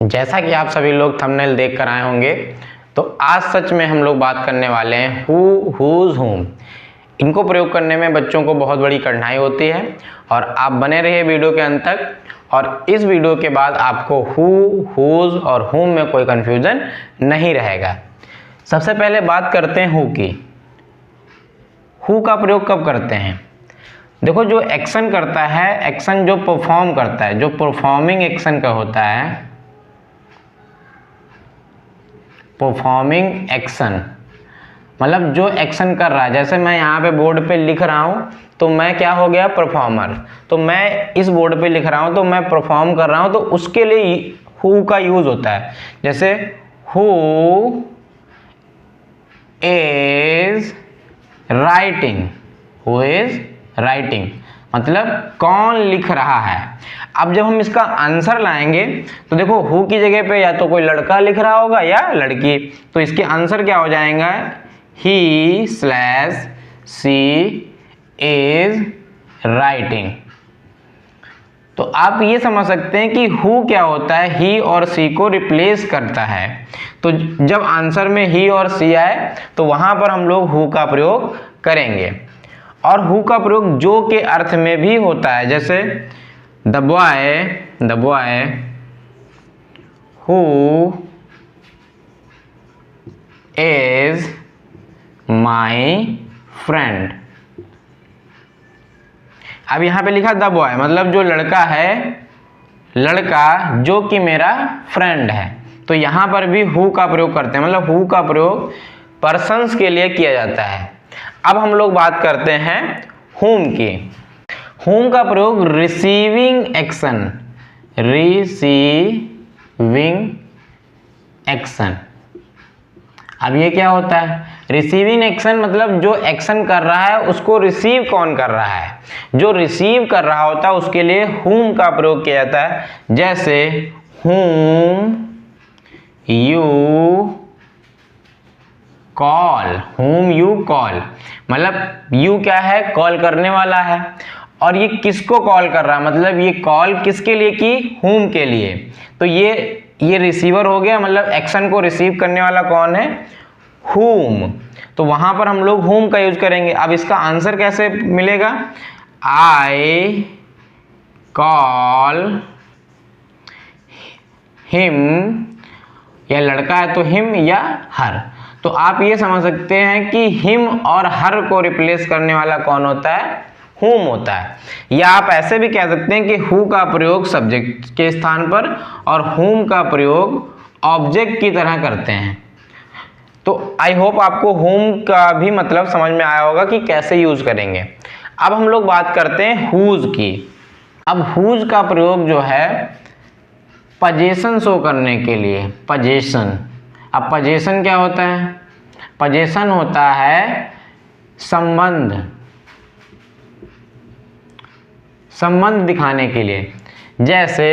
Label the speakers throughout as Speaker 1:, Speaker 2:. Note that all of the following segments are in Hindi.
Speaker 1: जैसा कि आप सभी लोग थंबनेल देख कर आए होंगे, तो आज सच में हम लोग बात करने वाले हैं हु, हुज, हुम। इनको प्रयोग करने में बच्चों को बहुत बड़ी कठिनाई होती है और आप बने रहिए वीडियो के अंत तक। और इस वीडियो के बाद आपको हु, हुज और हुम में कोई कंफ्यूजन नहीं रहेगा। सबसे पहले बात करते हैं हु की। हु का प्रयोग कब करते हैं? देखो, जो एक्शन करता है, एक्शन जो परफॉर्म करता है, जो परफॉर्मिंग एक्शन का होता है, परफॉर्मिंग एक्शन मतलब जो एक्शन कर रहा है। जैसे मैं यहाँ पे बोर्ड पे लिख रहा हूँ तो मैं क्या हो गया? परफॉर्मर। तो मैं इस बोर्ड पे लिख रहा हूँ तो मैं परफॉर्म कर रहा हूँ, तो उसके लिए हु का यूज होता है। जैसे who is writing, who is writing मतलब कौन लिख रहा है। अब जब हम इसका आंसर लाएंगे तो देखो, हु की जगह पे या तो कोई लड़का लिख रहा होगा या लड़की, तो इसके आंसर क्या हो जाएगा? ही स्लैश सी इज राइटिंग। तो आप ये समझ सकते हैं कि हु क्या होता है? ही और सी को रिप्लेस करता है। तो जब आंसर में ही और सी आए तो वहां पर हम लोग हु का प्रयोग करेंगे। और हु का प्रयोग जो के अर्थ में भी होता है। जैसे the boy who is my friend. अब यहां पे लिखा द बॉय मतलब जो लड़का है, लड़का जो कि मेरा फ्रेंड है। तो यहां पर भी हु का प्रयोग करते हैं, मतलब हु का प्रयोग पर्सन्स के लिए किया जाता है। अब हम लोग बात करते हैं हुम की। हुम का प्रयोग रिसीविंग एक्शन, रिसीविंग एक्शन। अब ये क्या होता है? रिसीविंग एक्शन मतलब जो एक्शन कर रहा है उसको रिसीव कौन कर रहा है। जो रिसीव कर रहा होता है उसके लिए हुम का प्रयोग किया जाता है। जैसे whom you call, whom you call मतलब यू क्या है? कॉल करने वाला है। और ये किसको कॉल कर रहा है? मतलब ये कॉल किसके लिए की? हुम के लिए। तो ये रिसीवर हो गया, मतलब एक्शन को रिसीव करने वाला कौन है? हुम। तो वहां पर हम लोग हुम का यूज करेंगे। अब इसका आंसर कैसे मिलेगा? आई कॉल हिम, या लड़का है तो हिम या हर। तो आप ये समझ सकते हैं कि हिम और हर को रिप्लेस करने वाला कौन होता है? हुम होता है। या आप ऐसे भी कह सकते हैं कि हु का प्रयोग सब्जेक्ट के स्थान पर और हुम का प्रयोग ऑब्जेक्ट की तरह करते हैं। तो आई होप आपको हुम का भी मतलब समझ में आया होगा कि कैसे यूज करेंगे। अब हम लोग बात करते हैं हुज की। अब हुज का प्रयोग जो है पोजीशन शो करने के लिए, पोजीशन। अब पोजीशन क्या होता है? पोजीशन होता है संबंध, संबंध दिखाने के लिए। जैसे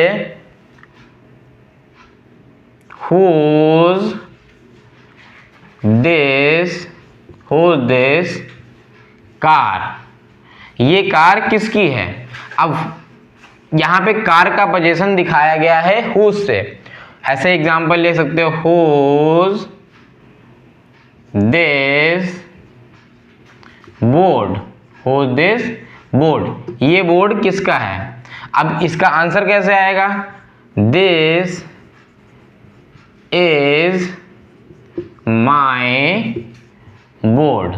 Speaker 1: हुज दिस कार, ये कार किसकी है? अब यहां पे कार का पोजीशन दिखाया गया है हुज से। ऐसे एग्जांपल ले सकते हो, whose this board, whose this board, ये बोर्ड किसका है? अब इसका आंसर कैसे आएगा? This is my board.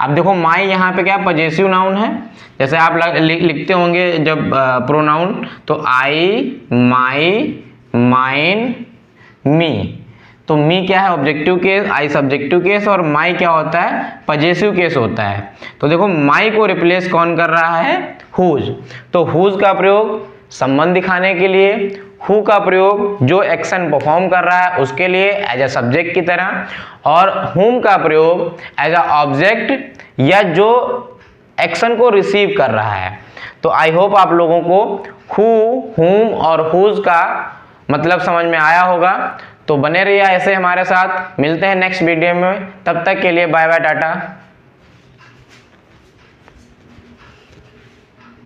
Speaker 1: अब देखो, माई यहाँ पे क्या पजेसिव नाउन है। जैसे आप लिखते होंगे जब प्रोनाउन, तो आई, माई, माइन, मी। तो मी क्या है? ऑब्जेक्टिव केस, आई सब्जेक्टिव केस, और माई क्या होता है? पजेसिव केस होता है। तो देखो, माई को रिप्लेस कौन कर रहा है? हुज। तो हुज का प्रयोग संबंध दिखाने के लिए, हु का प्रयोग जो एक्शन परफॉर्म कर रहा है उसके लिए एज अ सब्जेक्ट की तरह, और हुम का प्रयोग एज अ ऑब्जेक्ट या जो एक्शन को रिसीव कर रहा है। तो आई होप आप लोगों को हु, हुम और हुज का मतलब समझ में आया होगा। तो बने रहिए ऐसे हमारे साथ। मिलते हैं नेक्स्ट वीडियो में, तब तक के लिए बाय बाय, टाटा।